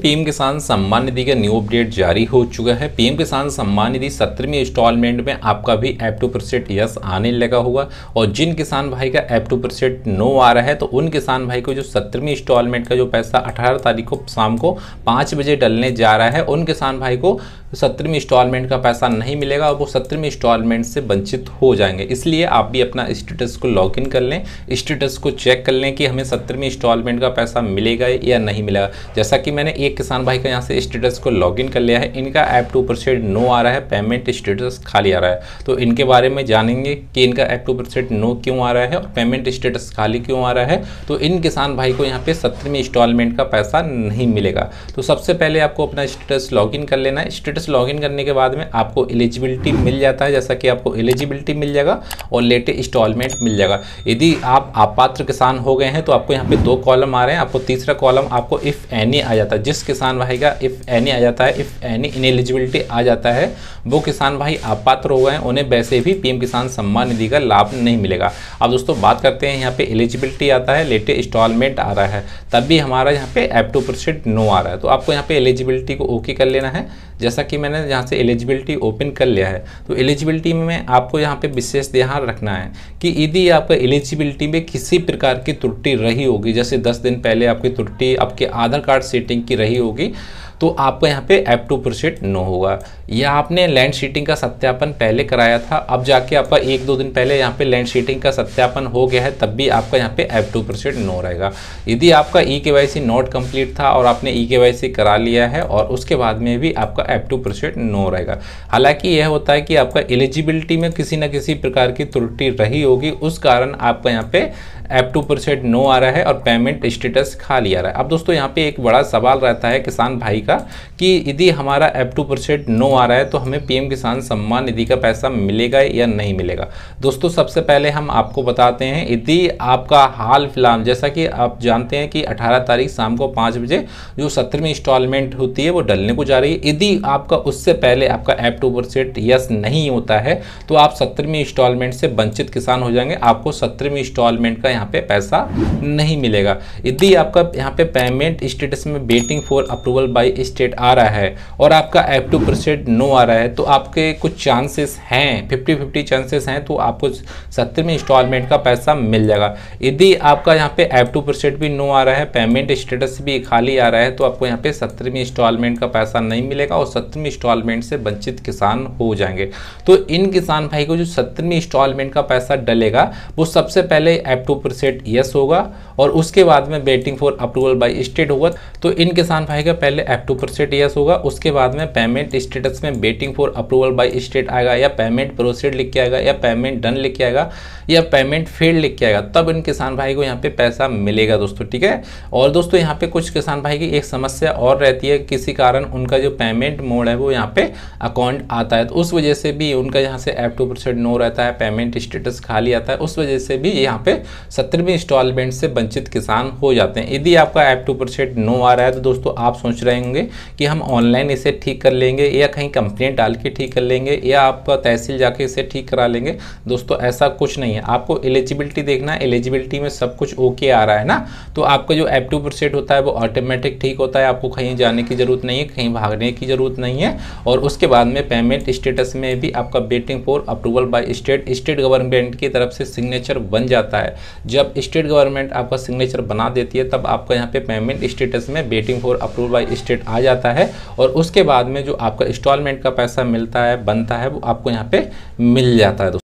PM किसान सम्मान निधि का new update जारी हो चुका है। पीएम किसान सम्मान निधि 17वीं इंस्टॉलमेंट में आपका भी ऐप टू % यस आने लगा होगा और जिन किसान भाई का ऐप टू % नो आ रहा है तो उन किसान भाई को जो 17वीं इंस्टॉलमेंट का जो पैसा 18 तारीख को शाम को 5 बजे डलने जा रहा है, उन किसान भाई को 17वीं इंस्टॉलमेंट का पैसा नहीं मिलेगा और वो 17वीं इंस्टॉलमेंट से वंचित हो जाएंगे। इसलिए आप भी अपना स्टेटस को लॉगिन कर लें, स्टेटस को चेक कर लें कि हमें 17वीं इंस्टॉलमेंट का पैसा मिलेगा या नहीं मिलेगा। जैसा कि मैंने एक किसान भाई का यहाँ से स्टेटस को लॉगिन कर लिया है, इनका ऐप टू % नो आ रहा है, पेमेंट स्टेटस खाली आ रहा है। तो इनके बारे में जानेंगे कि इनका ऐप टू % नो क्यों आ रहा है और पेमेंट स्टेटस खाली क्यों आ रहा है। तो इन किसान भाई को यहाँ पे 17वीं इंस्टॉलमेंट का पैसा नहीं मिलेगा। तो सबसे पहले आपको अपना स्टेटस लॉगिन कर लेना है। स्टेटस लॉगिन करने के बाद में आपको एलिजिबिलिटी मिल जाता है, जैसा कि आपको एलिजिबिलिटी मिल जाएगा और लेटेस्ट इंस्टॉलमेंट मिल जाएगा। यदि आप अपात्र किसान हो गए हैं तो आपको यहाँ पे 2 कॉलम आ रहे हैं, आपको तीसरा कॉलम आपको इफ एनी आ जाता है। जिस किसान भाई का इफ एनी आ जाता है, इफ एनी इनएलिजिबिलिटी आ जाता है, वो किसान भाई अपात्र हो गए हैं, उन्हें वैसे भी पीएम किसान सम्मान निधि का लाभ नहीं मिलेगा। अब दोस्तों बात करते हैं, यहाँ पे एलिजिबिलिटी आता है, लेटेस्ट इंस्टॉलमेंट आ रहा है, तब भी हमारा यहाँ पे ऐप टू % नो आ रहा है। तो आपको यहाँ पे एलिजिबिलिटी को ओके कर लेना है। जैसा कि मैंने यहाँ से एलिजिबिलिटी ओपन कर लिया है, तो एलिजिबिलिटी में आपको यहाँ पे विशेष ध्यान रखना है कि यदि आपका एलिजिबिलिटी में किसी प्रकार की त्रुटि रही होगी, जैसे 10 दिन पहले आपकी त्रुटि आपके आधार कार्ड सेटिंग की रही होगी, तो आपका यहाँ पे ऐप टू % नो होगा। या आपने लैंड शीटिंग का सत्यापन पहले कराया था, अब जाके आपका 1-2 दिन पहले यहाँ पे लैंड शीटिंग का सत्यापन हो गया है, तब भी आपका यहाँ पे ऐप टू % नो रहेगा। यदि आपका EKYC नॉट कंप्लीट था और आपने EKYC करा लिया है और उसके बाद में भी आपका ऐप टू % नो रहेगा। हालांकि यह होता है कि आपका एलिजिबिलिटी में किसी न किसी प्रकार की त्रुटि रही होगी, उस कारण आपका यहाँ पे ऐप टू % नो आ रहा है और पेमेंट स्टेटस खाली आ रहा है। अब दोस्तों यहाँ पे एक बड़ा सवाल रहता है किसान भाई का कि यदि हमारा ऐप टू % नो आ रहा है तो हमें पीएम किसान सम्मान निधि का पैसा मिलेगा या नहीं मिलेगा। दोस्तों सबसे पहले हम आपको बताते हैं, यदि आपका हाल फिलहाल, जैसा कि आप जानते हैं कि 18 तारीख शाम को 5 बजे जो 17वीं इंस्टॉलमेंट होती है वो डलने को जा रही है। यदि आपका उससे पहले आपका ऐप टू % यस नहीं होता है तो आप 17वीं इंस्टॉलमेंट से वंचित किसान हो जाएंगे, आपको 17वीं इंस्टॉलमेंट का यहाँ पे पैसा नहीं मिलेगा। यदि आपका यहाँ पे पेमेंट स्टेटस में waiting for approval by state आ रहा है और आपका ऐप टू % नो आ रहा है, तो आपके कुछ चांसेस हैं, 50-50 चांसेस हैं, तो आपको 17वीं इंस्टॉलमेंट का पैसा मिल जाएगा। यदि आपका यहाँ पे ऐप टू % भी नो आ रहा है, पेमेंट स्टेटस भी खाली आ रहा है, तो आपको यहाँ पे 17वीं इंस्टॉलमेंट का पैसा नहीं मिलेगा और 17वीं इंस्टॉलमेंट से वंचित किसान हो जाएंगे। तो इन किसान भाई को जो 17वीं इंस्टॉलमेंट का पैसा डलेगा वो सबसे पहले ऐप टू % यस होगा और उसके बाद में waiting for approval by state होगा। तो इन किसान भाई का पहले ऐप टू % यस होगा, उसके बाद में पेमेंट स्टेटस में waiting for approval by state आएगा या पेमेंट प्रोसीड लिख के आएगा या पेमेंट डन लिख के आएगा या पेमेंट फेल्ड लिख के आएगा, तब इन किसान भाई को यहाँ पे पैसा मिलेगा दोस्तों, ठीक है। और दोस्तों यहाँ पे कुछ किसान भाई की एक समस्या और रहती है, किसी कारण उनका जो पेमेंट मोड है वो यहाँ पे अकाउंट आता है, तो उस वजह से भी उनका यहाँ से ऐप टू % नो रहता है, पेमेंट स्टेटस खाली आता है, उस वजह से भी यहाँ पे 17वीं इंस्टॉलमेंट से वंचित किसान हो जाते हैं। यदि आपका ऐप टू % नो आ रहा है तो दोस्तों आप सोच रहे होंगे कि हम ऑनलाइन इसे ठीक कर लेंगे या कहीं कंप्लेंट डाल के ठीक कर लेंगे या आपका तहसील जाके इसे ठीक करा लेंगे। दोस्तों ऐसा कुछ नहीं है, आपको एलिजिबिलिटी देखना है, एलिजिबिलिटी में सब कुछ ओके आ रहा है ना, तो आपका जो ऐप टू % होता है वो ऑटोमेटिक ठीक होता है, आपको कहीं जाने की जरूरत नहीं है, कहीं भागने की जरूरत नहीं है। और उसके बाद में पेमेंट स्टेटस में भी आपका waiting for approval by state government की तरफ से सिग्नेचर बन जाता है। जब स्टेट गवर्नमेंट आपका सिग्नेचर बना देती है तब आपका यहाँ पे पेमेंट स्टेटस में waiting for approval by state आ जाता है और उसके बाद में जो आपका इंस्टॉलमेंट का पैसा मिलता है बनता है वो आपको यहाँ पे मिल जाता है।